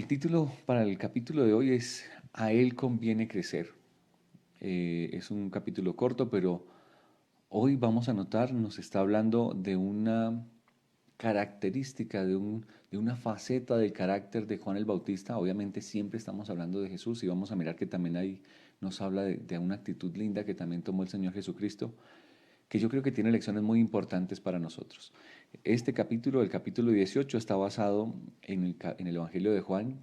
El título para el capítulo de hoy es A él conviene crecer. Es un capítulo corto, pero hoy vamos a notar, nos está hablando de una característica, de una faceta del carácter de Juan el Bautista. Obviamente siempre estamos hablando de Jesús y vamos a mirar que también ahí nos habla de una actitud linda que también tomó el Señor Jesucristo, que yo creo que tiene lecciones muy importantes para nosotros. Este capítulo, el capítulo 18, está basado en el Evangelio de Juan,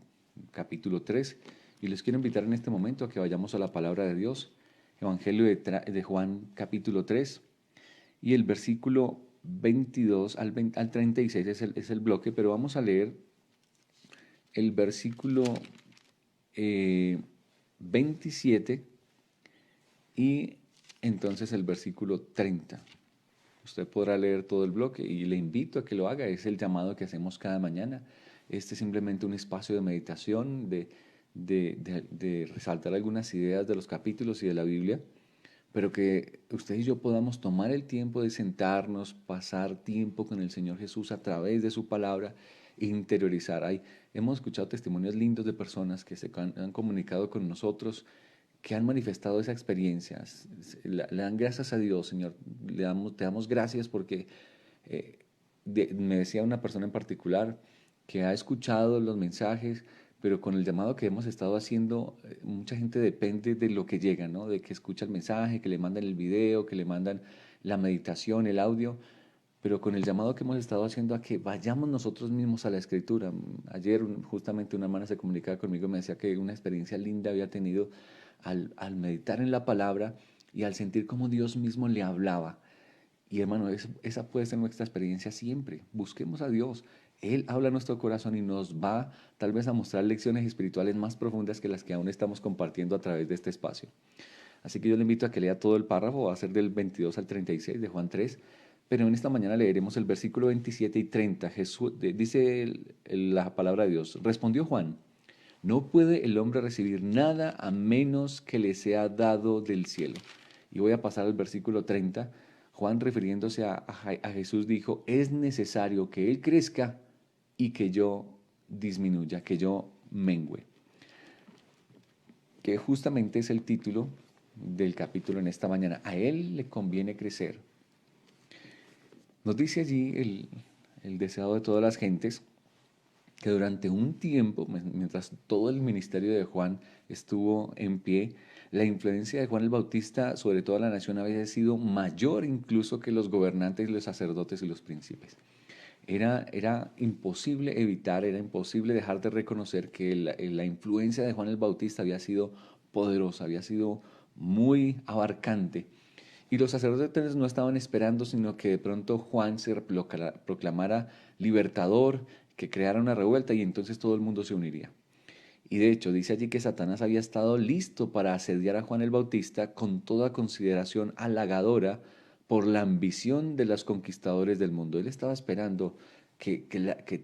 capítulo 3, y les quiero invitar en este momento a que vayamos a la palabra de Dios, Evangelio de Juan, capítulo 3, y el versículo 22 al 36 es el bloque, pero vamos a leer el versículo eh, 27 y entonces el versículo 30. Usted podrá leer todo el bloque y le invito a que lo haga. Es el llamado que hacemos cada mañana. Este es simplemente un espacio de meditación, de resaltar algunas ideas de los capítulos y de la Biblia, pero que usted y yo podamos tomar el tiempo de sentarnos, pasar tiempo con el Señor Jesús a través de su palabra, e interiorizar. Hemos escuchado testimonios lindos de personas que han comunicado con nosotros, que han manifestado esa experiencia. Le dan gracias a Dios, Señor. Te damos gracias porque eh, me decía una persona en particular que ha escuchado los mensajes, pero con el llamado que hemos estado haciendo, mucha gente depende de lo que llega, ¿no? De que escucha el mensaje, que le mandan el video, que le mandan la meditación, el audio, pero con el llamado que hemos estado haciendo a que vayamos nosotros mismos a la escritura. Ayer justamente una hermana se comunicaba conmigo y me decía que una experiencia linda había tenido al meditar en la palabra y al sentir cómo Dios mismo le hablaba. Y hermano, esa puede ser nuestra experiencia siempre. Busquemos a Dios. Él habla a nuestro corazón y nos va tal vez a mostrar lecciones espirituales más profundas que las que aún estamos compartiendo a través de este espacio. Así que yo le invito a que lea todo el párrafo, va a ser del 22 al 36 de Juan 3, pero en esta mañana leeremos el versículo 27 y 30. Dice la palabra de Dios, respondió Juan, no puede el hombre recibir nada a menos que le sea dado del cielo. Y voy a pasar al versículo 30. Juan, refiriéndose a Jesús, dijo, es necesario que Él crezca y que yo disminuya, que yo mengüe. Que justamente es el título del capítulo en esta mañana. A Él le conviene crecer. Nos dice allí el deseado de todas las gentes que durante un tiempo, mientras todo el ministerio de Juan estuvo en pie, la influencia de Juan el Bautista sobre toda la nación había sido mayor incluso que los gobernantes, los sacerdotes y los príncipes. Era imposible evitar, era imposible dejar de reconocer que la influencia de Juan el Bautista había sido poderosa, había sido muy abarcante. Y los sacerdotes no estaban esperando, sino que de pronto Juan se proclamara libertador, que creara una revuelta y entonces todo el mundo se uniría. Y de hecho dice allí que Satanás había estado listo para asediar a Juan el Bautista con toda consideración halagadora por la ambición de los conquistadores del mundo. Él estaba esperando que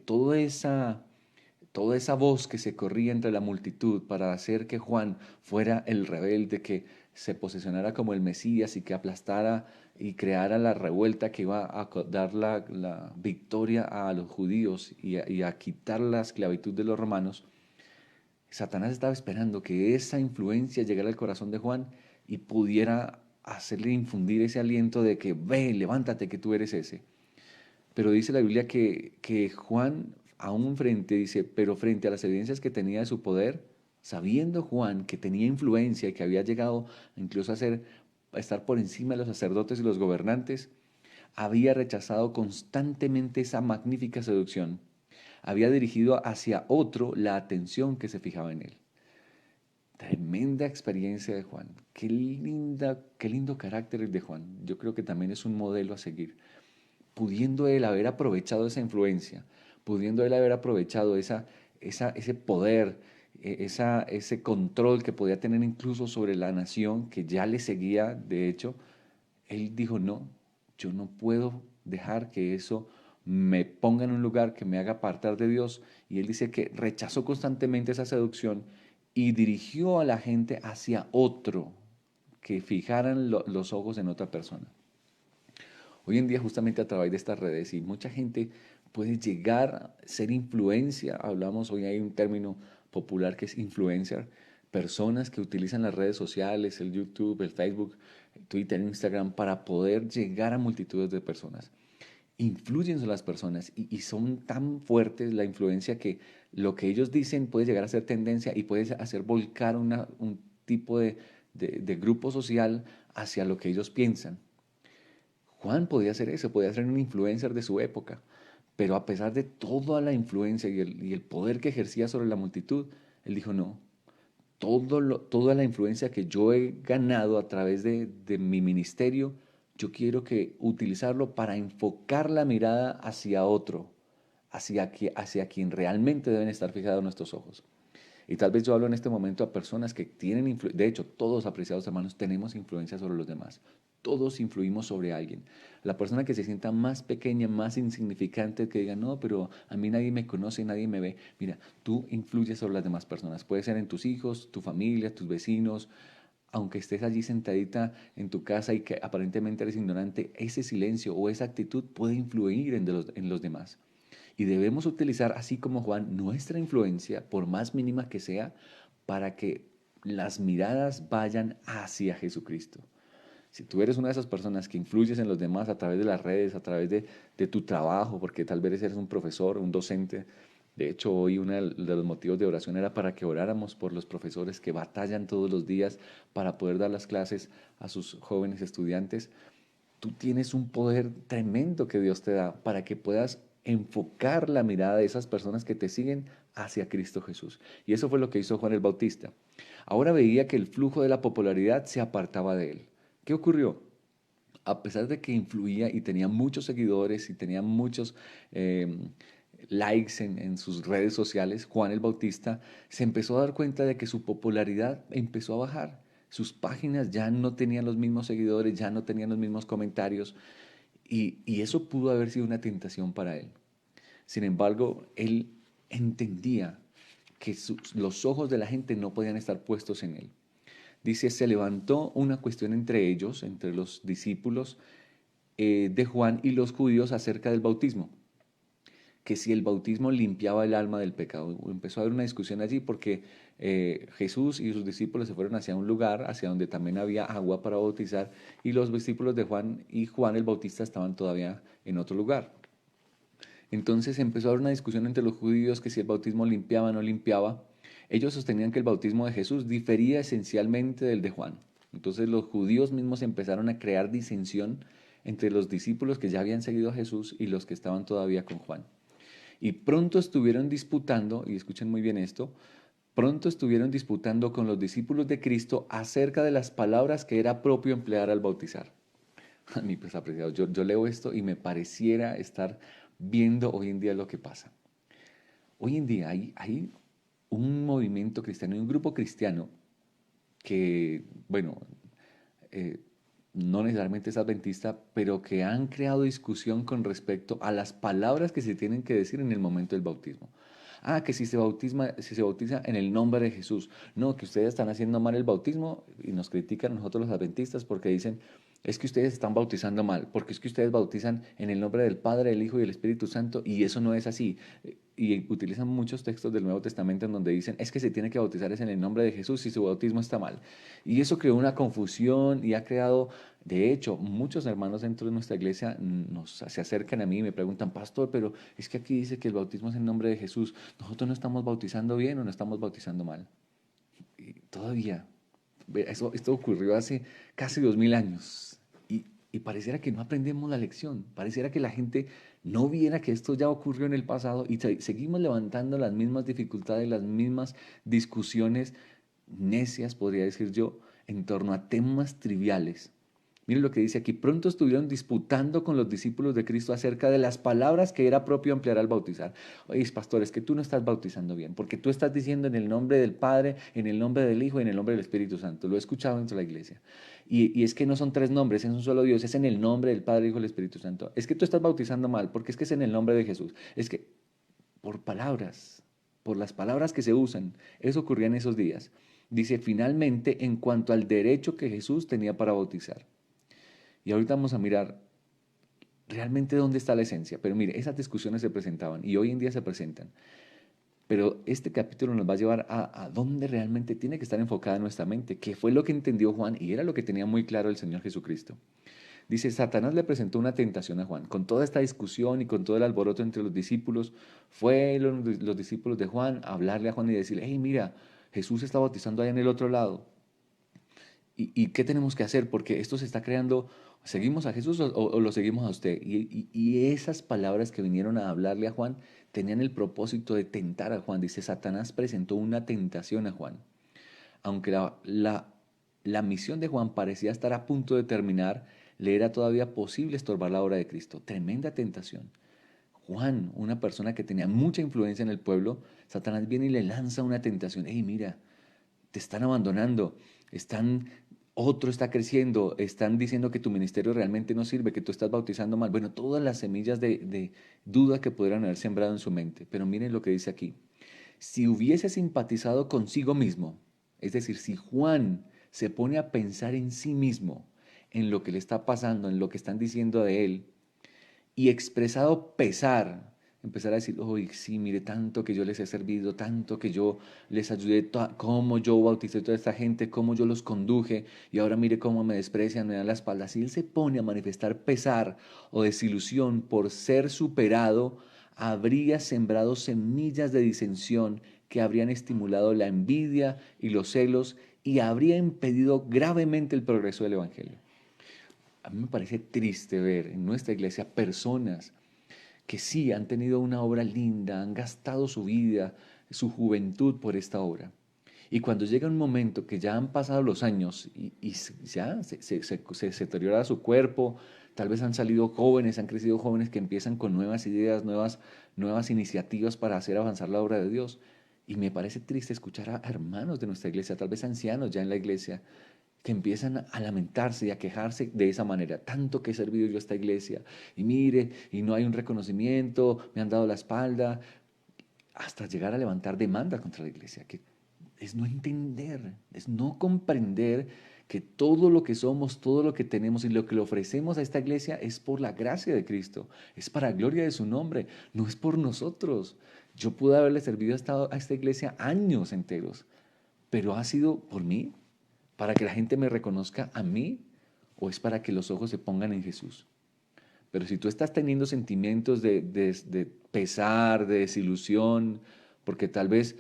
toda esa voz que se corría entre la multitud para hacer que Juan fuera el rebelde, que se posicionara como el Mesías y que aplastara y creara la revuelta que iba a dar la victoria a los judíos y a quitar la esclavitud de los romanos. Satanás estaba esperando que esa influencia llegara al corazón de Juan y pudiera hacerle infundir ese aliento de que ve, levántate, que tú eres ese. Pero dice la Biblia que Juan, aún dice, pero frente a las evidencias que tenía de su poder, sabiendo Juan que tenía influencia y que había llegado incluso a estar por encima de los sacerdotes y los gobernantes, había rechazado constantemente esa magnífica seducción. Había dirigido hacia otro la atención que se fijaba en él. Tremenda experiencia de Juan. Qué lindo carácter el de Juan. Yo creo que también es un modelo a seguir. Pudiendo él haber aprovechado esa influencia, pudiendo él haber aprovechado ese poder, ese control que podía tener incluso sobre la nación que ya le seguía, de hecho, él dijo, no, yo no puedo dejar que eso me ponga en un lugar que me haga apartar de Dios. Y él dice que rechazó constantemente esa seducción y dirigió a la gente hacia otro, que fijaran los ojos en otra persona. Hoy en día justamente a través de estas redes y mucha gente puedes llegar a ser influencia. Hablamos, hoy hay un término popular que es influencer, personas que utilizan las redes sociales, el YouTube, el Facebook, el Twitter, Instagram, para poder llegar a multitudes de personas. Influyen en las personas y son tan fuertes la influencia que lo que ellos dicen puede llegar a ser tendencia y puede hacer volcar un tipo de grupo social hacia lo que ellos piensan. Juan podía hacer eso, podía ser un influencer de su época, pero a pesar de toda la influencia y el poder que ejercía sobre la multitud, él dijo, no, toda la influencia que yo he ganado a través de mi ministerio, yo quiero que utilizarlo para enfocar la mirada hacia otro, hacia quien realmente deben estar fijados nuestros ojos. Y tal vez yo hablo en este momento a personas que tienen influencia. De hecho, todos, apreciados hermanos, tenemos influencia sobre los demás. Todos influimos sobre alguien. La persona que se sienta más pequeña, más insignificante, que diga, no, pero a mí nadie me conoce, nadie me ve. Mira, tú influyes sobre las demás personas. Puede ser en tus hijos, tu familia, tus vecinos. Aunque estés allí sentadita en tu casa y que aparentemente eres ignorante, ese silencio o esa actitud puede influir en los demás. Y debemos utilizar, así como Juan, nuestra influencia, por más mínima que sea, para que las miradas vayan hacia Jesucristo. Si tú eres una de esas personas que influyes en los demás a través de las redes, a través de tu trabajo, porque tal vez eres un profesor, un docente. De hecho, hoy uno de los motivos de oración era para que oráramos por los profesores que batallan todos los días para poder dar las clases a sus jóvenes estudiantes. Tú tienes un poder tremendo que Dios te da para que puedas enfocar la mirada de esas personas que te siguen hacia Cristo Jesús. Y eso fue lo que hizo Juan el Bautista. Ahora veía que el flujo de la popularidad se apartaba de él. ¿Qué ocurrió? A pesar de que influía y tenía muchos seguidores y tenía muchos eh, likes en sus redes sociales, Juan el Bautista se empezó a dar cuenta de que su popularidad empezó a bajar. Sus páginas ya no tenían los mismos seguidores, ya no tenían los mismos comentarios y eso pudo haber sido una tentación para él. Sin embargo, él entendía que los ojos de la gente no podían estar puestos en él. Dice, se levantó una cuestión entre ellos, entre los discípulos de Juan y los judíos acerca del bautismo, que si el bautismo limpiaba el alma del pecado. Empezó a haber una discusión allí porque Jesús y sus discípulos se fueron hacia un lugar, hacia donde también había agua para bautizar, y los discípulos de Juan y Juan el Bautista estaban todavía en otro lugar. Entonces empezó a haber una discusión entre los judíos que si el bautismo limpiaba o no limpiaba. Ellos sostenían que el bautismo de Jesús difería esencialmente del de Juan. Entonces los judíos mismos empezaron a crear disensión entre los discípulos que ya habían seguido a Jesús y los que estaban todavía con Juan. Y pronto estuvieron disputando, y escuchen muy bien esto, pronto estuvieron disputando con los discípulos de Cristo acerca de las palabras que era propio emplear al bautizar. A mí, pues apreciados, yo leo esto y me pareciera estar viendo hoy en día lo que pasa. Hoy en día hay un movimiento cristiano y un grupo cristiano que, bueno, eh, no necesariamente es adventista, pero que han creado discusión con respecto a las palabras que se tienen que decir en el momento del bautismo. Ah, que si se bautiza en el nombre de Jesús. No, que ustedes están haciendo mal el bautismo y nos critican a nosotros los adventistas porque dicen, es que ustedes están bautizando mal, porque es que ustedes bautizan en el nombre del Padre, del Hijo y del Espíritu Santo y eso no es así. Y utilizan muchos textos del Nuevo Testamento en donde dicen, es que se tiene que bautizar es en el nombre de Jesús y su bautismo está mal. Y eso creó una confusión y ha creado, de hecho, muchos hermanos dentro de nuestra iglesia se acercan a mí y me preguntan, pastor, pero es que aquí dice que el bautismo es en nombre de Jesús. ¿Nosotros no estamos bautizando bien o no estamos bautizando mal? Y todavía, esto ocurrió hace casi 2000 años y pareciera que no aprendemos la lección, pareciera que la gente no viera que esto ya ocurrió en el pasado y seguimos levantando las mismas dificultades, las mismas discusiones necias, podría decir yo, en torno a temas triviales. Miren lo que dice aquí, pronto estuvieron disputando con los discípulos de Cristo acerca de las palabras que era propio emplear al bautizar. Oye, pastor, es que tú no estás bautizando bien, porque tú estás diciendo en el nombre del Padre, en el nombre del Hijo y en el nombre del Espíritu Santo. Lo he escuchado dentro de la iglesia. Y es que no son tres nombres, es un solo Dios, es en el nombre del Padre, Hijo y el Espíritu Santo. Es que tú estás bautizando mal, porque es que es en el nombre de Jesús. Es que por palabras, por las palabras que se usan, eso ocurría en esos días. Dice, finalmente, en cuanto al derecho que Jesús tenía para bautizar. Y ahorita vamos a mirar realmente dónde está la esencia. Pero mire, esas discusiones se presentaban y hoy en día se presentan. Pero este capítulo nos va a llevar a dónde realmente tiene que estar enfocada nuestra mente, que fue lo que entendió Juan y era lo que tenía muy claro el Señor Jesucristo. Dice, Satanás le presentó una tentación a Juan. Con toda esta discusión y con todo el alboroto entre los discípulos, fue los discípulos de Juan a hablarle a Juan y decirle, hey, mira, Jesús está bautizando allá en el otro lado. ¿Y qué tenemos que hacer? Porque esto se está creando, ¿seguimos a Jesús o lo seguimos a usted? Y esas palabras que vinieron a hablarle a Juan tenían el propósito de tentar a Juan. Dice, Satanás presentó una tentación a Juan. Aunque la misión de Juan parecía estar a punto de terminar, le era todavía posible estorbar la obra de Cristo. Tremenda tentación. Juan, una persona que tenía mucha influencia en el pueblo, Satanás viene y le lanza una tentación. Hey, mira, te están abandonando, otro está creciendo, están diciendo que tu ministerio realmente no sirve, que tú estás bautizando mal. Bueno, todas las semillas de duda que pudieran haber sembrado en su mente. Pero miren lo que dice aquí. Si hubiese simpatizado consigo mismo, es decir, si Juan se pone a pensar en sí mismo, en lo que le está pasando, en lo que están diciendo de él, y expresado pesar, empezar a decir, uy, sí, mire, tanto que yo les he servido, tanto que yo les ayudé, cómo yo bauticé a toda esta gente, cómo yo los conduje, y ahora mire cómo me desprecian, me dan la espalda. Si él se pone a manifestar pesar o desilusión por ser superado, habría sembrado semillas de disensión que habrían estimulado la envidia y los celos y habría impedido gravemente el progreso del Evangelio. A mí me parece triste ver en nuestra iglesia personas que sí han tenido una obra linda, han gastado su vida, su juventud por esta obra. Y cuando llega un momento que ya han pasado los años y ya se deteriora su cuerpo, tal vez han salido jóvenes, han crecido jóvenes que empiezan con nuevas ideas, nuevas iniciativas para hacer avanzar la obra de Dios. Y me parece triste escuchar a hermanos de nuestra iglesia, tal vez ancianos ya en la iglesia, que empiezan a lamentarse y a quejarse de esa manera. Tanto que he servido yo a esta iglesia y mire, y no hay un reconocimiento, me han dado la espalda, hasta llegar a levantar demandas contra la iglesia, que es no entender, es no comprender que todo lo que somos, todo lo que tenemos y lo que le ofrecemos a esta iglesia es por la gracia de Cristo, es para gloria de su nombre, no es por nosotros. Yo pude haberle servido a esta iglesia años enteros, pero ha sido por mí, para que la gente me reconozca a mí, o es para que los ojos se pongan en Jesús. Pero si tú estás teniendo sentimientos de pesar, de desilusión, porque tal vez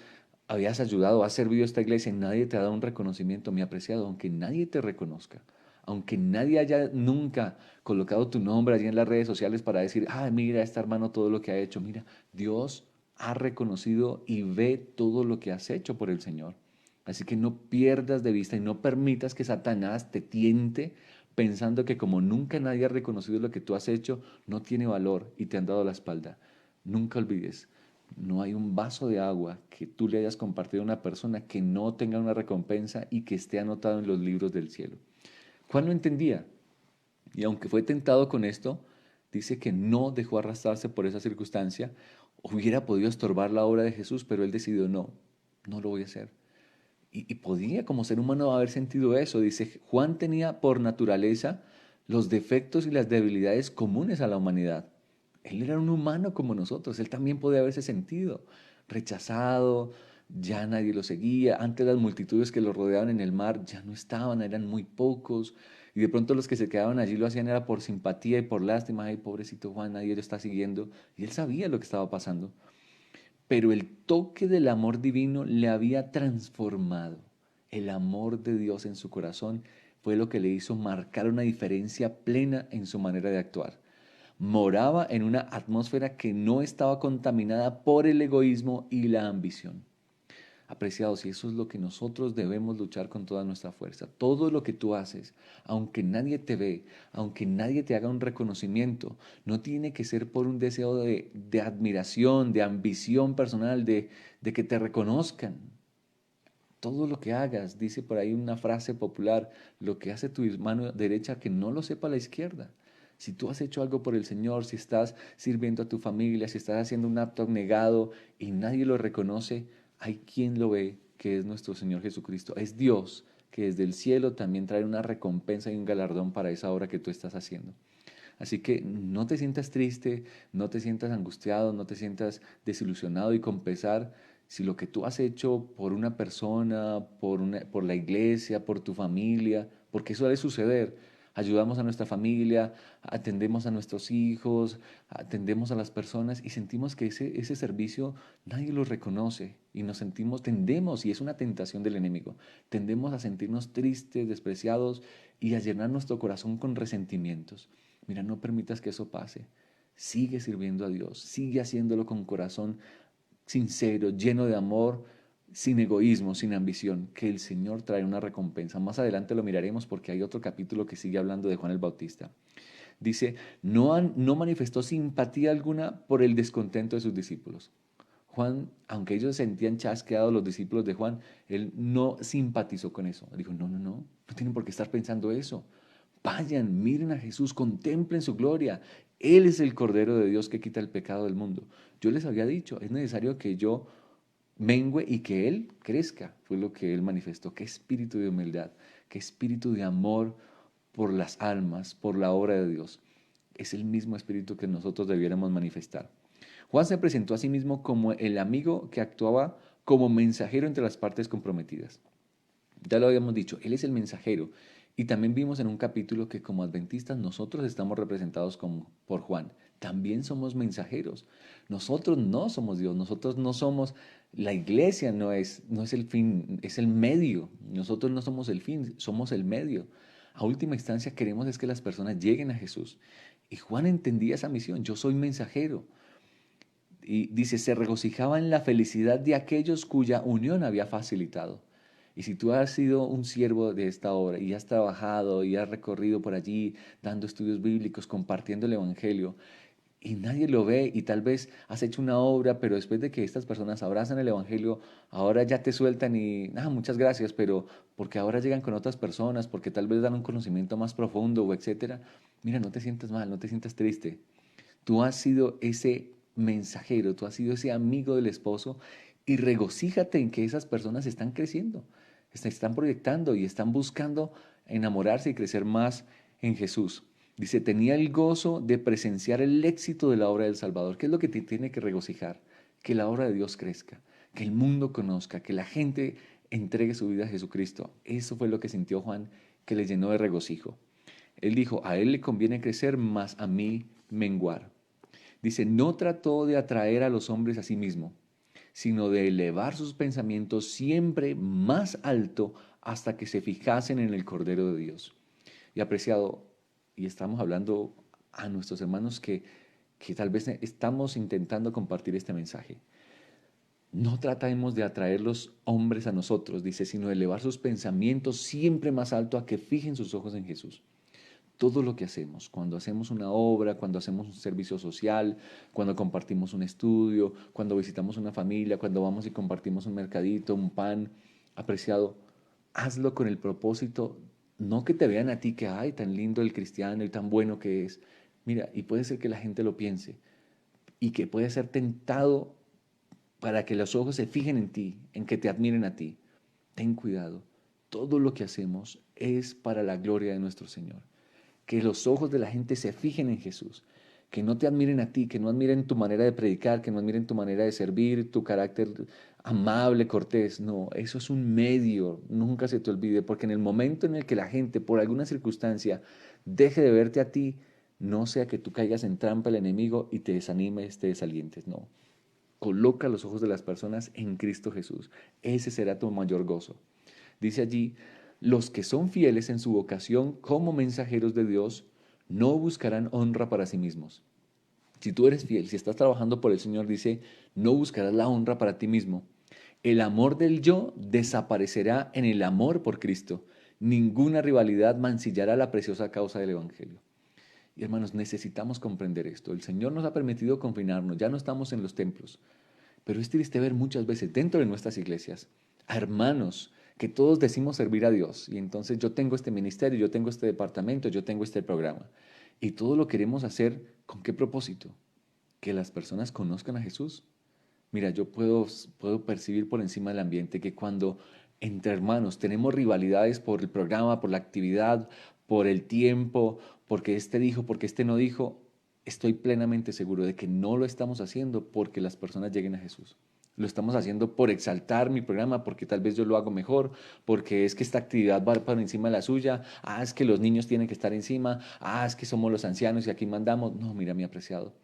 habías ayudado, has servido a esta iglesia y nadie te ha dado un reconocimiento, mi apreciado, aunque nadie te reconozca, aunque nadie haya nunca colocado tu nombre allí en las redes sociales para decir, ah, mira, este hermano todo lo que ha hecho, mira, Dios ha reconocido y ve todo lo que has hecho por el Señor. Así que no pierdas de vista y no permitas que Satanás te tiente pensando que como nunca nadie ha reconocido lo que tú has hecho, no tiene valor y te han dado la espalda. Nunca olvides, no hay un vaso de agua que tú le hayas compartido a una persona que no tenga una recompensa y que esté anotado en los libros del cielo. Juan no entendía y aunque fue tentado con esto, dice que no dejó arrastrarse por esa circunstancia. Hubiera podido estorbar la obra de Jesús, pero él decidió no lo voy a hacer. Y podía como ser humano haber sentido eso. Dice, Juan tenía por naturaleza los defectos y las debilidades comunes a la humanidad. Él era un humano como nosotros, él también podía haberse sentido rechazado, ya nadie lo seguía, antes las multitudes que lo rodeaban en el mar ya no estaban, eran muy pocos, y de pronto los que se quedaban allí lo hacían era por simpatía y por lástima, ay pobrecito Juan, nadie lo está siguiendo, y él sabía lo que estaba pasando pero el toque del amor divino le había transformado. El amor de Dios en su corazón fue lo que le hizo marcar una diferencia plena en su manera de actuar. Moraba en una atmósfera que no estaba contaminada por el egoísmo y la ambición. Apreciados, y eso es lo que nosotros debemos luchar con toda nuestra fuerza. Todo lo que tú haces, aunque nadie te ve, aunque nadie te haga un reconocimiento, no tiene que ser por un deseo de admiración, de ambición personal, de que te reconozcan. Todo lo que hagas, dice por ahí una frase popular, lo que hace tu mano derecha, que no lo sepa la izquierda. Si tú has hecho algo por el Señor, si estás sirviendo a tu familia, si estás haciendo un acto abnegado y nadie lo reconoce, hay quien lo ve, que es nuestro Señor Jesucristo. Es Dios que desde el cielo también trae una recompensa y un galardón para esa obra que tú estás haciendo. Así que no te sientas triste, no te sientas angustiado, no te sientas desilusionado y con pesar si lo que tú has hecho por una persona, por la iglesia, por tu familia, porque eso debe suceder. Ayudamos a nuestra familia, atendemos a nuestros hijos, atendemos a las personas y sentimos que ese servicio nadie lo reconoce y nos sentimos, tendemos, y es una tentación del enemigo, tendemos a sentirnos tristes, despreciados y a llenar nuestro corazón con resentimientos. Mira, no permitas que eso pase. Sigue sirviendo a Dios, sigue haciéndolo con corazón sincero, lleno de amor, sin egoísmo, sin ambición, que el Señor trae una recompensa. Más adelante lo miraremos porque hay otro capítulo que sigue hablando de Juan el Bautista. Dice, no manifestó simpatía alguna por el descontento de sus discípulos. Juan, aunque ellos se sentían chasqueados los discípulos de Juan, él no simpatizó con eso. Dijo, no tienen por qué estar pensando eso. Vayan, miren a Jesús, contemplen su gloria. Él es el Cordero de Dios que quita el pecado del mundo. Yo les había dicho, es necesario que yo mengüe y que Él crezca. Fue lo que Él manifestó. Qué espíritu de humildad, qué espíritu de amor por las almas, por la obra de Dios. Es el mismo espíritu que nosotros debiéramos manifestar. Juan se presentó a sí mismo como el amigo que actuaba como mensajero entre las partes comprometidas. Ya lo habíamos dicho, Él es el mensajero. Y también vimos en un capítulo que como adventistas nosotros estamos representados por Juan. También somos mensajeros. Nosotros no somos Dios, nosotros no somos, la iglesia no es el fin, es el medio. Nosotros no somos el fin, somos el medio. A última instancia queremos es que las personas lleguen a Jesús. Y Juan entendía esa misión, yo soy mensajero. Y dice, se regocijaba en la felicidad de aquellos cuya unión había facilitado. Y si tú has sido un siervo de esta obra y has trabajado y has recorrido por allí dando estudios bíblicos, compartiendo el Evangelio, y nadie lo ve y tal vez has hecho una obra, pero después de que estas personas abrazan el Evangelio, ahora ya te sueltan y, muchas gracias, pero porque ahora llegan con otras personas, porque tal vez dan un conocimiento más profundo o etcétera, mira, no te sientas mal, no te sientas triste. Tú has sido ese mensajero, tú has sido ese amigo del esposo y regocíjate en que esas personas están creciendo, se están proyectando y están buscando enamorarse y crecer más en Jesús. Dice, tenía el gozo de presenciar el éxito de la obra del Salvador. ¿Qué es lo que te tiene que regocijar? Que la obra de Dios crezca, que el mundo conozca, que la gente entregue su vida a Jesucristo. Eso fue lo que sintió Juan, que le llenó de regocijo. Él dijo, a él le conviene crecer, mas a mí menguar. Dice, no trató de atraer a los hombres a sí mismo, sino de elevar sus pensamientos siempre más alto hasta que se fijasen en el Cordero de Dios. Y apreciado, y estamos hablando a nuestros hermanos que tal vez estamos intentando compartir este mensaje. No tratemos de atraer los hombres a nosotros, dice, sino de elevar sus pensamientos siempre más alto a que fijen sus ojos en Jesús. Todo lo que hacemos, cuando hacemos una obra, cuando hacemos un servicio social, cuando compartimos un estudio, cuando visitamos una familia, cuando vamos y compartimos un mercadito, un pan apreciado, hazlo con el propósito, no que te vean a ti que, ay, tan lindo el cristiano y tan bueno que es. Mira, y puede ser que la gente lo piense y que puede ser tentado para que los ojos se fijen en ti, en que te admiren a ti. Ten cuidado, todo lo que hacemos es para la gloria de nuestro Señor. Que los ojos de la gente se fijen en Jesús, que no te admiren a ti, que no admiren tu manera de predicar, que no admiren tu manera de servir, tu carácter amable, cortés. No, eso es un medio, nunca se te olvide, porque en el momento en el que la gente, por alguna circunstancia, deje de verte a ti, no sea que tú caigas en trampa el enemigo y te desanimes, te desalientes, no. Coloca los ojos de las personas en Cristo Jesús. Ese será tu mayor gozo. Dice allí, los que son fieles en su vocación como mensajeros de Dios no buscarán honra para sí mismos. Si tú eres fiel, si estás trabajando por el Señor, dice, no buscarás la honra para ti mismo. El amor del yo desaparecerá en el amor por Cristo. Ninguna rivalidad mancillará la preciosa causa del Evangelio. Y hermanos, necesitamos comprender esto. El Señor nos ha permitido confinarnos, ya no estamos en los templos. Pero es triste ver muchas veces dentro de nuestras iglesias a hermanos que todos decimos servir a Dios. Y entonces yo tengo este ministerio, yo tengo este departamento, yo tengo este programa. Y todo lo queremos hacer ¿con qué propósito? Que las personas conozcan a Jesús. Mira, yo puedo percibir por encima del ambiente que cuando entre hermanos tenemos rivalidades por el programa, por la actividad, por el tiempo, porque este dijo, porque este no dijo, estoy plenamente seguro de que no lo estamos haciendo porque las personas lleguen a Jesús. Lo estamos haciendo por exaltar mi programa, porque tal vez yo lo hago mejor, porque es que esta actividad va por encima de la suya, es que los niños tienen que estar encima, es que somos los ancianos y aquí mandamos. No, mira, mi apreciado,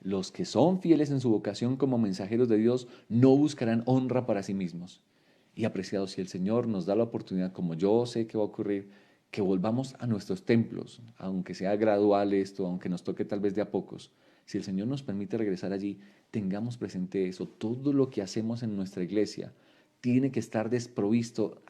los que son fieles en su vocación como mensajeros de Dios no buscarán honra para sí mismos. Y apreciado, si el Señor nos da la oportunidad, como yo sé que va a ocurrir, que volvamos a nuestros templos, aunque sea gradual esto, aunque nos toque tal vez de a pocos, si el Señor nos permite regresar allí, tengamos presente eso. Todo lo que hacemos en nuestra iglesia tiene que estar desprovisto,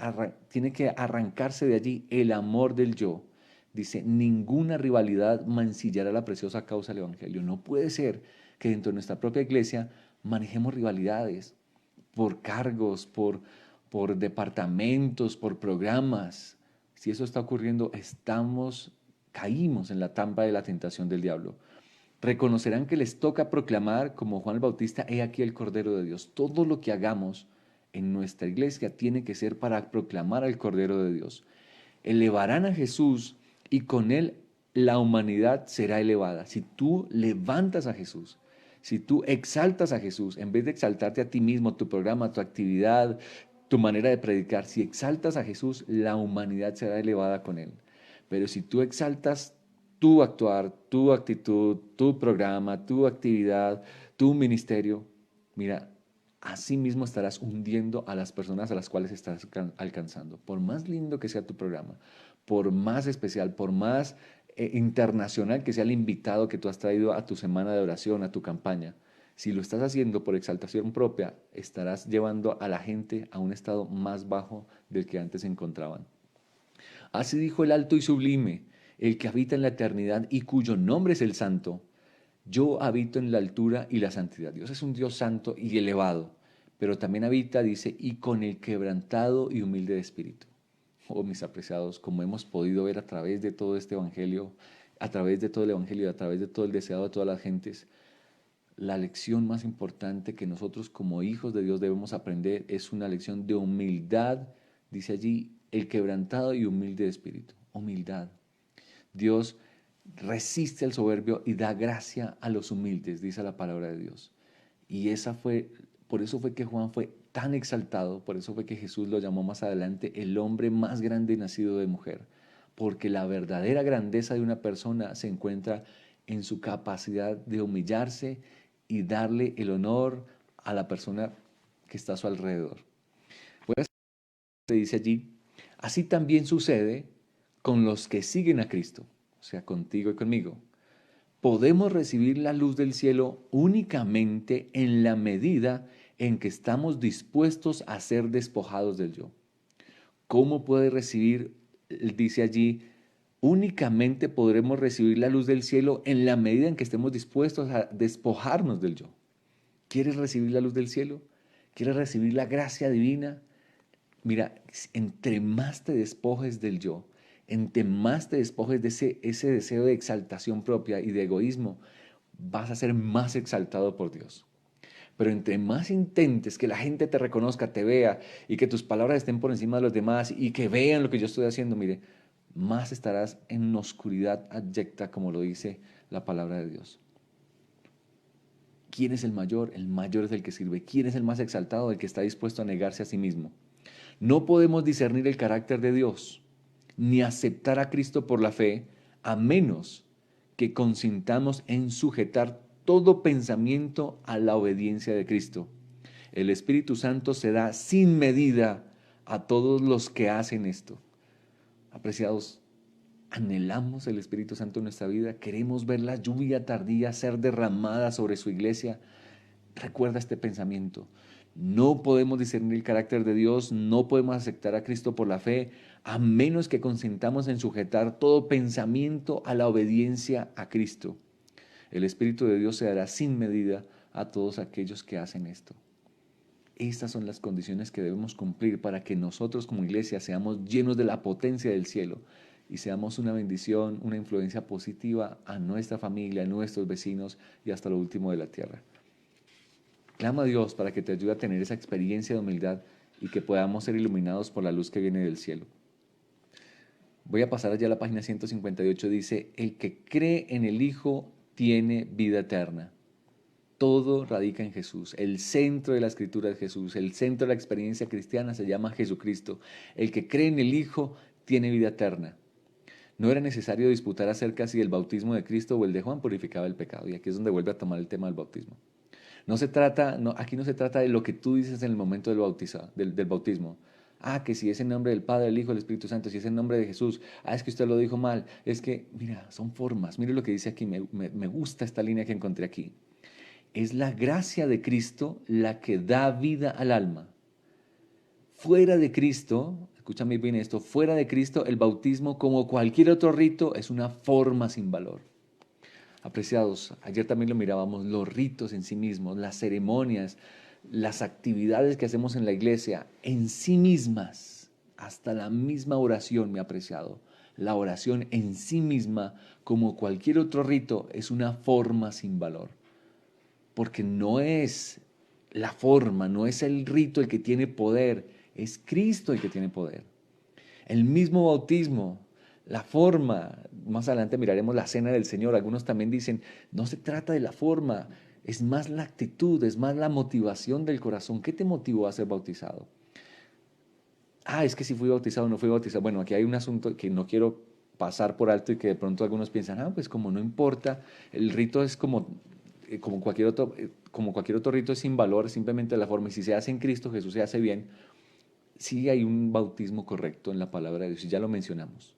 tiene que arrancarse de allí el amor del yo. Dice, ninguna rivalidad mancillará la preciosa causa del Evangelio. No puede ser que dentro de nuestra propia iglesia manejemos rivalidades por cargos, por departamentos, por programas. Si eso está ocurriendo, caímos en la trampa de la tentación del diablo. Reconocerán que les toca proclamar, como Juan el Bautista, he aquí el Cordero de Dios. Todo lo que hagamos en nuestra iglesia tiene que ser para proclamar al Cordero de Dios. Elevarán a Jesús y con él la humanidad será elevada. Si tú levantas a Jesús, si tú exaltas a Jesús, en vez de exaltarte a ti mismo, tu programa, tu actividad, tu manera de predicar, si exaltas a Jesús, la humanidad será elevada con él. Pero si tú exaltas tu actuar, tu actitud, tu programa, tu actividad, tu ministerio, mira, así mismo estarás hundiendo a las personas a las cuales estás alcanzando. Por más lindo que sea tu programa, por más especial, por más internacional que sea el invitado que tú has traído a tu semana de oración, a tu campaña, si lo estás haciendo por exaltación propia, estarás llevando a la gente a un estado más bajo del que antes se encontraban. Así dijo el alto y sublime, el que habita en la eternidad y cuyo nombre es el santo. Yo habito en la altura y la santidad. Dios es un Dios santo y elevado, pero también habita, dice, y con el quebrantado y humilde de espíritu. Oh, mis apreciados, como hemos podido ver a través de todo este evangelio, a través de todo el evangelio, a través de todo el deseado de todas las gentes, la lección más importante que nosotros como hijos de Dios debemos aprender es una lección de humildad. Dice allí, el quebrantado y humilde de espíritu. Humildad. Dios resiste al soberbio y da gracia a los humildes, dice la palabra de Dios. Y por eso fue que Juan fue tan exaltado, por eso fue que Jesús lo llamó más adelante el hombre más grande nacido de mujer, porque la verdadera grandeza de una persona se encuentra en su capacidad de humillarse y darle el honor a la persona que está a su alrededor. Pues se dice allí, así también sucede con los que siguen a Cristo, o sea, contigo y conmigo. Podemos recibir la luz del cielo únicamente en la medida en que estamos dispuestos a ser despojados del yo. ¿Cómo puede recibir? Dice allí, únicamente podremos recibir la luz del cielo en la medida en que estemos dispuestos a despojarnos del yo. ¿Quieres recibir la luz del cielo? ¿Quieres recibir la gracia divina? Mira, entre más te despojes del yo, entre más te despojes de ese deseo de exaltación propia y de egoísmo, vas a ser más exaltado por Dios. Pero entre más intentes que la gente te reconozca, te vea y que tus palabras estén por encima de los demás y que vean lo que yo estoy haciendo, mire, más estarás en una oscuridad abyecta, como lo dice la palabra de Dios. ¿Quién es el mayor? El mayor es el que sirve. ¿Quién es el más exaltado? El que está dispuesto a negarse a sí mismo. No podemos discernir el carácter de Dios, ni aceptar a Cristo por la fe, a menos que consintamos en sujetar todo pensamiento a la obediencia de Cristo. El Espíritu Santo se da sin medida a todos los que hacen esto. Apreciados, anhelamos el Espíritu Santo en nuestra vida, queremos ver la lluvia tardía ser derramada sobre su iglesia. Recuerda este pensamiento. No podemos discernir el carácter de Dios, no podemos aceptar a Cristo por la fe, a menos que consintamos en sujetar todo pensamiento a la obediencia a Cristo. El Espíritu de Dios se dará sin medida a todos aquellos que hacen esto. Estas son las condiciones que debemos cumplir para que nosotros como iglesia seamos llenos de la potencia del cielo y seamos una bendición, una influencia positiva a nuestra familia, a nuestros vecinos y hasta lo último de la tierra. Clama a Dios para que te ayude a tener esa experiencia de humildad y que podamos ser iluminados por la luz que viene del cielo. Voy a pasar allá a la página 158, dice, el que cree en el Hijo tiene vida eterna. Todo radica en Jesús. El centro de la escritura es Jesús. El centro de la experiencia cristiana se llama Jesucristo. El que cree en el Hijo tiene vida eterna. No era necesario disputar acerca si el bautismo de Cristo o el de Juan purificaba el pecado. Y aquí es donde vuelve a tomar el tema del bautismo. Aquí no se trata de lo que tú dices en el momento del bautismo. Ah, que si es en nombre del Padre, del Hijo, del Espíritu Santo, si es en nombre de Jesús. Ah, es que usted lo dijo mal. Es que, mira, son formas. Mire lo que dice aquí. Me gusta esta línea que encontré aquí. Es la gracia de Cristo la que da vida al alma. Fuera de Cristo, escúchame bien esto, fuera de Cristo el bautismo como cualquier otro rito es una forma sin valor. Apreciados, ayer también lo mirábamos, los ritos en sí mismos, las ceremonias, las actividades que hacemos en la iglesia, en sí mismas, hasta la misma oración, mi apreciado, la oración en sí misma, como cualquier otro rito, es una forma sin valor. Porque no es la forma, no es el rito el que tiene poder, es Cristo el que tiene poder. El mismo bautismo, la forma, más adelante miraremos la cena del Señor. Algunos también dicen, no se trata de la forma, es más la actitud, es más la motivación del corazón. ¿Qué te motivó a ser bautizado? Ah, es que si fui bautizado o no fui bautizado. Bueno, aquí hay un asunto que no quiero pasar por alto y que de pronto algunos piensan, ah, pues como no importa, el rito es como cualquier otro rito es sin valor, simplemente la forma. Y si se hace en Cristo, Jesús se hace bien. Sí hay un bautismo correcto en la palabra de Dios y ya lo mencionamos.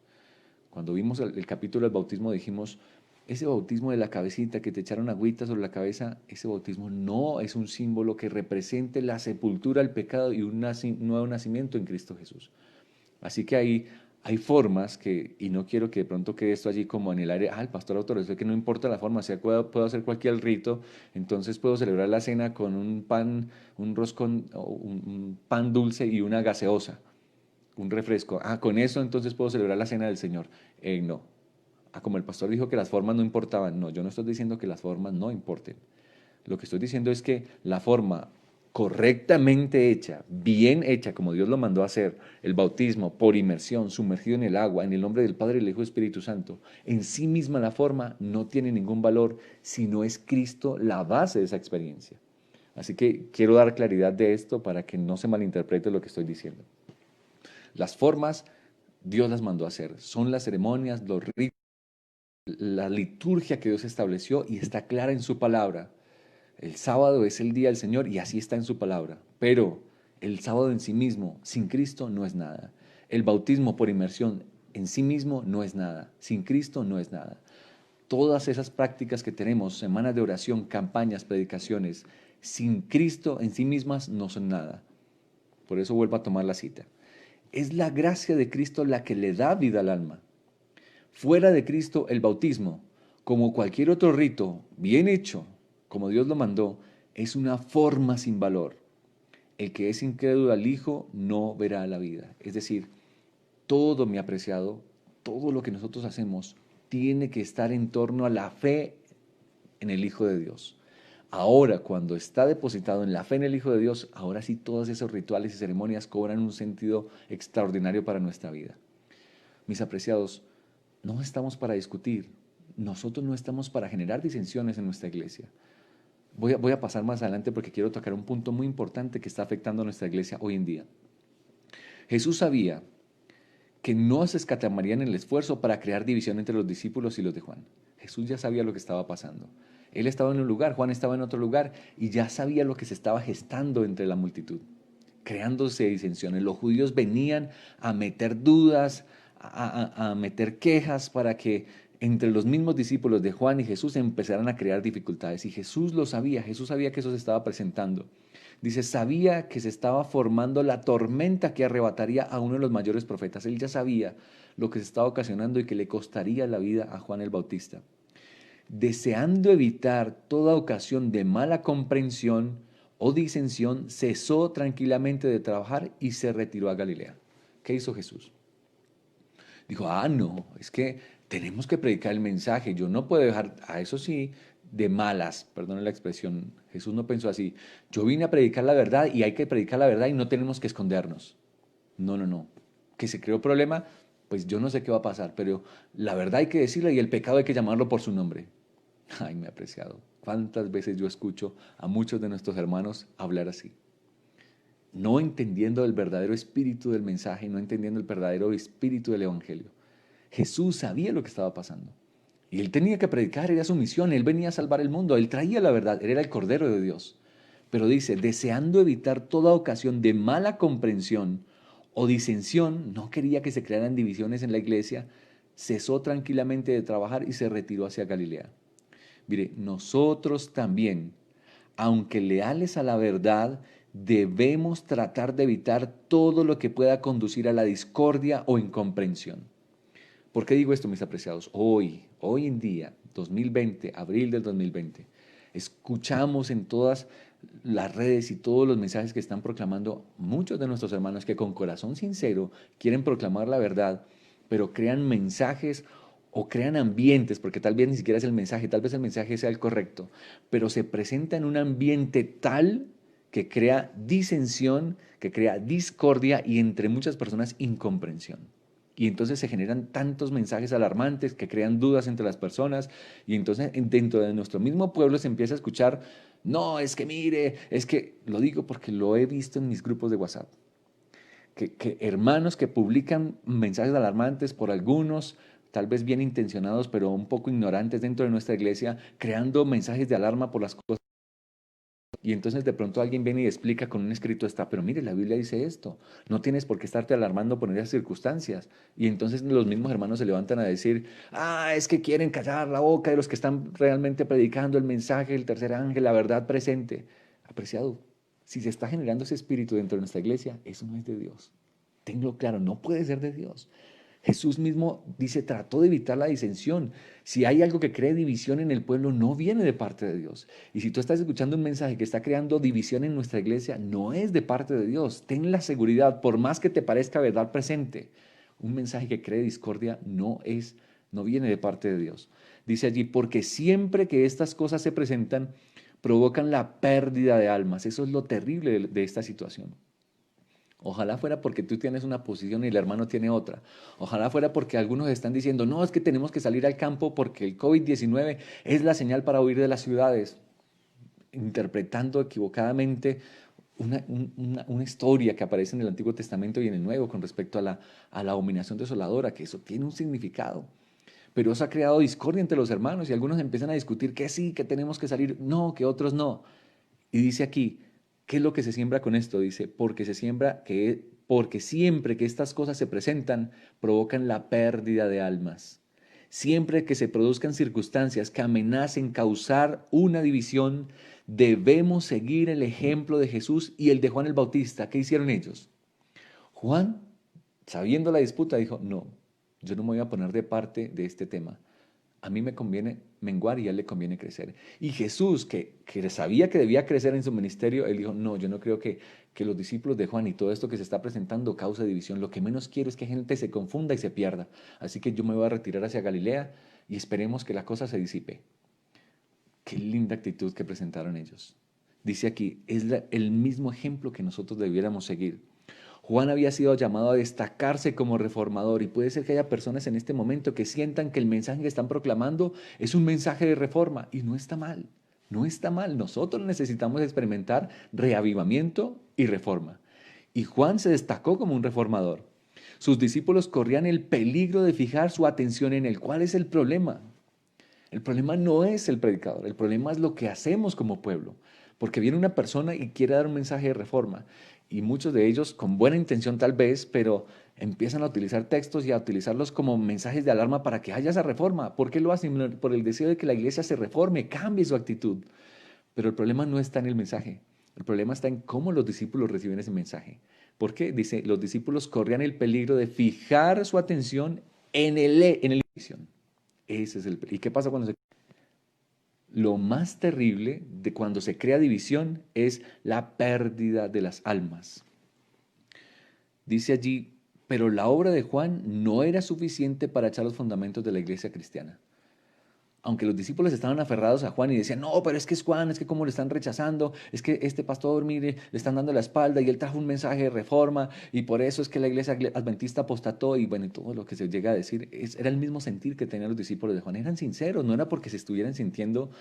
Cuando vimos el capítulo del bautismo dijimos, ese bautismo de la cabecita que te echaron agüita sobre la cabeza, ese bautismo no es un símbolo que represente la sepultura al pecado y un nuevo nacimiento en Cristo Jesús. Así que hay formas que, y no quiero que de pronto quede esto allí como en el aire, el pastor autorizó que no importa la forma, sea, puedo hacer cualquier rito, entonces puedo celebrar la cena con un pan, un roscón, un pan dulce y una gaseosa, un refresco. Con eso entonces puedo celebrar la cena del Señor. No. Como el pastor dijo que las formas no importaban, no, yo no estoy diciendo que las formas no importen. Lo que estoy diciendo es que la forma correctamente hecha, bien hecha, como Dios lo mandó a hacer, el bautismo por inmersión, sumergido en el agua, en el nombre del Padre, el Hijo y el Espíritu Santo, en sí misma la forma no tiene ningún valor si no es Cristo la base de esa experiencia. Así que quiero dar claridad de esto para que no se malinterprete lo que estoy diciendo. Las formas Dios las mandó a hacer, son las ceremonias, los ritos, la liturgia que Dios estableció y está clara en su palabra. El sábado es el día del Señor y así está en su palabra. Pero el sábado en sí mismo, sin Cristo, no es nada. El bautismo por inmersión en sí mismo no es nada. Sin Cristo no es nada. Todas esas prácticas que tenemos, semanas de oración, campañas, predicaciones, sin Cristo en sí mismas no son nada. Por eso vuelvo a tomar la cita. Es la gracia de Cristo la que le da vida al alma. Fuera de Cristo, el bautismo, como cualquier otro rito bien hecho, como Dios lo mandó, es una forma sin valor. El que es incrédulo al Hijo no verá la vida. Es decir, todo, mi apreciado, todo lo que nosotros hacemos tiene que estar en torno a la fe en el Hijo de Dios. Ahora, cuando está depositado en la fe en el Hijo de Dios, ahora sí todos esos rituales y ceremonias cobran un sentido extraordinario para nuestra vida. Mis apreciados, no estamos para discutir, nosotros no estamos para generar disensiones en nuestra iglesia. Voy a pasar más adelante porque quiero tocar un punto muy importante que está afectando a nuestra iglesia hoy en día. Jesús sabía que no se escatamaría en el esfuerzo para crear división entre los discípulos y los de Juan. Jesús ya sabía lo que estaba pasando. Él estaba en un lugar, Juan estaba en otro lugar y ya sabía lo que se estaba gestando entre la multitud, creándose disensiones. Los judíos venían a meter dudas, a meter quejas para que entre los mismos discípulos de Juan y Jesús empezaran a crear dificultades. Y Jesús sabía que eso se estaba presentando. Dice, sabía que se estaba formando la tormenta que arrebataría a uno de los mayores profetas. Él ya sabía lo que se estaba ocasionando y que le costaría la vida a Juan el Bautista. Deseando evitar toda ocasión de mala comprensión o disensión, cesó tranquilamente de trabajar y se retiró a Galilea. ¿Qué hizo Jesús? Dijo, no, es que tenemos que predicar el mensaje, yo no puedo dejar, eso sí, de malas, perdone la expresión, Jesús no pensó así, yo vine a predicar la verdad y hay que predicar la verdad y no tenemos que escondernos. No, no, no. ¿Que se creó problema? pues yo no sé qué va a pasar, pero la verdad hay que decirla y el pecado hay que llamarlo por su nombre. Ay, mi apreciado, ¿cuántas veces yo escucho a muchos de nuestros hermanos hablar así? No entendiendo el verdadero espíritu del mensaje, no entendiendo el verdadero espíritu del evangelio. Jesús sabía lo que estaba pasando. Y él tenía que predicar, era su misión, él venía a salvar el mundo, él traía la verdad, él era el Cordero de Dios. Pero dice, deseando evitar toda ocasión de mala comprensión o disensión, no quería que se crearan divisiones en la iglesia, cesó tranquilamente de trabajar y se retiró hacia Galilea. Mire, nosotros también, aunque leales a la verdad, debemos tratar de evitar todo lo que pueda conducir a la discordia o incomprensión. ¿Por qué digo esto, mis apreciados? Hoy en día, 2020, abril del 2020, escuchamos en todas las redes y todos los mensajes que están proclamando muchos de nuestros hermanos que con corazón sincero quieren proclamar la verdad, pero crean mensajes o crean ambientes, porque tal vez ni siquiera es el mensaje, tal vez el mensaje sea el correcto, pero se presenta en un ambiente tal que crea disensión, que crea discordia y entre muchas personas incomprensión. Y entonces se generan tantos mensajes alarmantes que crean dudas entre las personas y entonces dentro de nuestro mismo pueblo se empieza a escuchar, no, es que mire, es que lo digo porque lo he visto en mis grupos de WhatsApp, que hermanos que publican mensajes alarmantes por algunos, tal vez bien intencionados, pero un poco ignorantes dentro de nuestra iglesia, creando mensajes de alarma por las cosas. Y entonces de pronto alguien viene y explica con un escrito está, pero mire, la Biblia dice esto, no tienes por qué estarte alarmando por esas circunstancias. Y entonces los mismos hermanos se levantan a decir, es que quieren callar la boca de los que están realmente predicando el mensaje del tercer ángel, la verdad presente. Apreciado, si se está generando ese espíritu dentro de nuestra iglesia, eso no es de Dios. Tenlo claro, no puede ser de Dios. Jesús mismo dice, trató de evitar la disensión. Si hay algo que cree división en el pueblo, no viene de parte de Dios. Y si tú estás escuchando un mensaje que está creando división en nuestra iglesia, no es de parte de Dios. Ten la seguridad, por más que te parezca verdad presente, un mensaje que cree discordia no viene de parte de Dios. Dice allí, porque siempre que estas cosas se presentan, provocan la pérdida de almas. Eso es lo terrible de esta situación. Ojalá fuera porque tú tienes una posición y el hermano tiene otra. Ojalá fuera porque algunos están diciendo, no, es que tenemos que salir al campo porque el COVID-19 es la señal para huir de las ciudades, interpretando equivocadamente una historia que aparece en el Antiguo Testamento y en el Nuevo con respecto a la abominación desoladora, que eso tiene un significado. Pero eso ha creado discordia entre los hermanos y algunos empiezan a discutir que sí, que tenemos que salir, no, que otros no. Y dice aquí, ¿qué es lo que se siembra con esto? Dice, porque siempre que estas cosas se presentan, provocan la pérdida de almas. Siempre que se produzcan circunstancias que amenacen causar una división, debemos seguir el ejemplo de Jesús y el de Juan el Bautista. ¿Qué hicieron ellos? Juan, sabiendo la disputa, dijo, no, yo no me voy a poner de parte de este tema. A mí me conviene menguar y a él le conviene crecer. Y Jesús, que sabía que debía crecer en su ministerio, él dijo, no, yo no creo que los discípulos de Juan y todo esto que se está presentando cause división. Lo que menos quiero es que gente se confunda y se pierda. Así que yo me voy a retirar hacia Galilea y esperemos que la cosa se disipe. Qué linda actitud que presentaron ellos. Dice aquí, es el mismo ejemplo que nosotros debiéramos seguir. Juan había sido llamado a destacarse como reformador y puede ser que haya personas en este momento que sientan que el mensaje que están proclamando es un mensaje de reforma y no está mal, no está mal. Nosotros necesitamos experimentar reavivamiento y reforma. Y Juan se destacó como un reformador. Sus discípulos corrían el peligro de fijar su atención en él. ¿Cuál es el problema? El problema no es el predicador, el problema es lo que hacemos como pueblo. Porque viene una persona y quiere dar un mensaje de reforma. Y muchos de ellos, con buena intención tal vez, pero empiezan a utilizar textos y a utilizarlos como mensajes de alarma para que haya esa reforma. ¿Por qué lo hacen? Por el deseo de que la iglesia se reforme, cambie su actitud. Pero el problema no está en el mensaje. El problema está en cómo los discípulos reciben ese mensaje. ¿Por qué? Dice, los discípulos corrían el peligro de fijar su atención en el visión. Ese es ¿Y qué pasa cuando se... Lo más terrible de cuando se crea división es la pérdida de las almas. Dice allí, pero la obra de Juan no era suficiente para echar los fundamentos de la iglesia cristiana. Aunque los discípulos estaban aferrados a Juan y decían, no, pero es que es Juan, es que cómo lo están rechazando, es que este pastor, mire, le están dando la espalda y él trajo un mensaje de reforma y por eso es que la iglesia adventista apostató y bueno, y todo lo que se llega a decir, era el mismo sentir que tenían los discípulos de Juan, eran sinceros, no era porque se estuvieran sintiendo,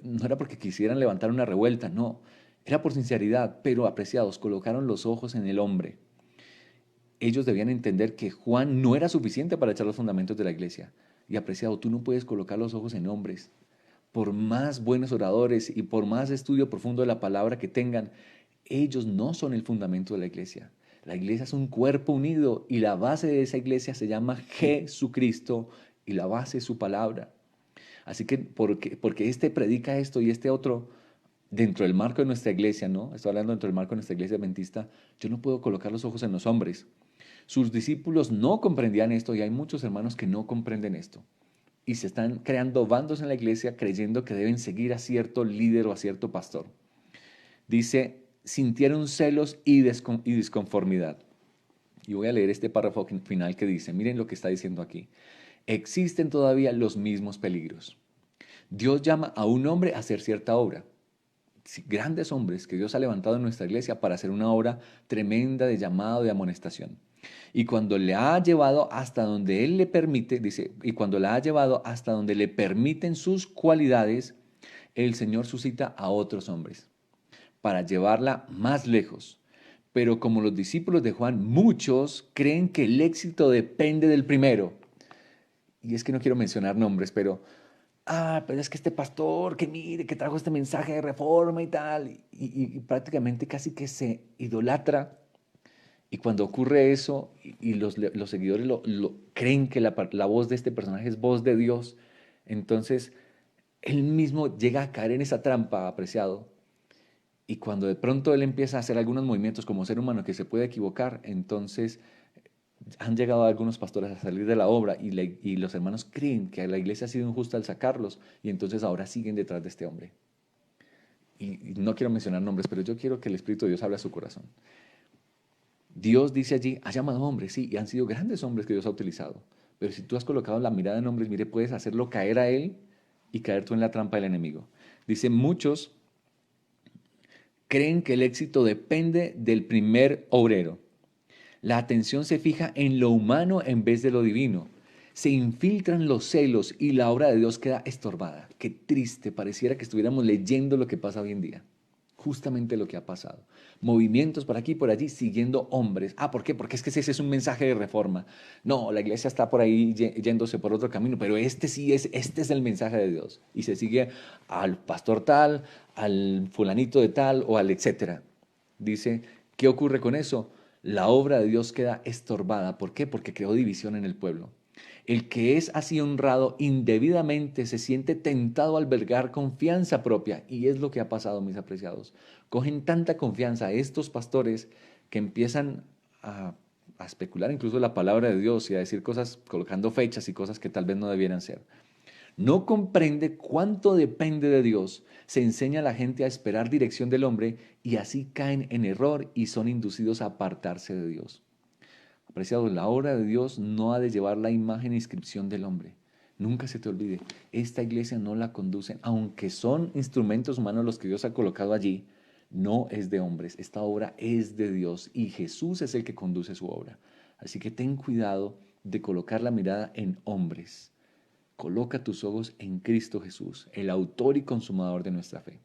no era porque quisieran levantar una revuelta, no, era por sinceridad, pero apreciados, colocaron los ojos en el hombre. Ellos debían entender que Juan no era suficiente para echar los fundamentos de la iglesia. Y apreciado, tú no puedes colocar los ojos en hombres. Por más buenos oradores y por más estudio profundo de la palabra que tengan, ellos no son el fundamento de la iglesia. La iglesia es un cuerpo unido y la base de esa iglesia se llama Jesucristo y la base es su palabra. Así que porque este predica esto y este otro dentro del marco de nuestra iglesia, ¿no? Estoy hablando dentro del marco de nuestra iglesia adventista, yo no puedo colocar los ojos en los hombres. Sus discípulos no comprendían esto y hay muchos hermanos que no comprenden esto. Y se están creando bandos en la iglesia creyendo que deben seguir a cierto líder o a cierto pastor. Dice, sintieron celos y disconformidad. Y voy a leer este párrafo final que dice, miren lo que está diciendo aquí. Existen todavía los mismos peligros. Dios llama a un hombre a hacer cierta obra. Grandes hombres que Dios ha levantado en nuestra iglesia para hacer una obra tremenda de llamado, de amonestación. Y cuando le ha llevado hasta donde Él le permite, dice, y cuando la ha llevado hasta donde le permiten sus cualidades, el Señor suscita a otros hombres para llevarla más lejos. Pero como los discípulos de Juan, muchos creen que el éxito depende del primero. Y es que no quiero mencionar nombres, pero es que este pastor, que mire, que trajo este mensaje de reforma y tal, y prácticamente casi que se idolatra. Y cuando ocurre eso y los seguidores creen que la voz de este personaje es voz de Dios, entonces él mismo llega a caer en esa trampa, apreciado. Y cuando de pronto él empieza a hacer algunos movimientos como ser humano que se puede equivocar, entonces han llegado algunos pastores a salir de la obra y los hermanos creen que la iglesia ha sido injusta al sacarlos y entonces ahora siguen detrás de este hombre. Y no quiero mencionar nombres, pero yo quiero que el Espíritu de Dios hable a su corazón. Dios dice allí, ha llamado hombres, sí, y han sido grandes hombres que Dios ha utilizado. Pero si tú has colocado la mirada en hombres, mire, puedes hacerlo caer a él y caer tú en la trampa del enemigo. Dice, muchos creen que el éxito depende del primer obrero. La atención se fija en lo humano en vez de lo divino. Se infiltran los celos y la obra de Dios queda estorbada. Qué triste, pareciera que estuviéramos leyendo lo que pasa hoy en día. Justamente lo que ha pasado. Movimientos por aquí y por allí siguiendo hombres. Ah, ¿por qué? Porque es que ese es un mensaje de reforma. No, la iglesia está por ahí yéndose por otro camino, pero este es el mensaje de Dios. Y se sigue al pastor tal, al fulanito de tal o al etcétera. Dice, ¿qué ocurre con eso? La obra de Dios queda estorbada. ¿Por qué? Porque creó división en el pueblo. El que es así honrado indebidamente se siente tentado a albergar confianza propia. Y es lo que ha pasado, mis apreciados. Cogen tanta confianza a estos pastores que empiezan a especular incluso la palabra de Dios y a decir cosas, colocando fechas y cosas que tal vez no debieran ser. No comprende cuánto depende de Dios. Se enseña a la gente a esperar dirección del hombre y así caen en error y son inducidos a apartarse de Dios. Apreciados, la obra de Dios no ha de llevar la imagen e inscripción del hombre. Nunca se te olvide, esta iglesia no la conducen, aunque son instrumentos humanos los que Dios ha colocado allí, no es de hombres, esta obra es de Dios y Jesús es el que conduce su obra. Así que ten cuidado de colocar la mirada en hombres. Coloca tus ojos en Cristo Jesús, el autor y consumador de nuestra fe.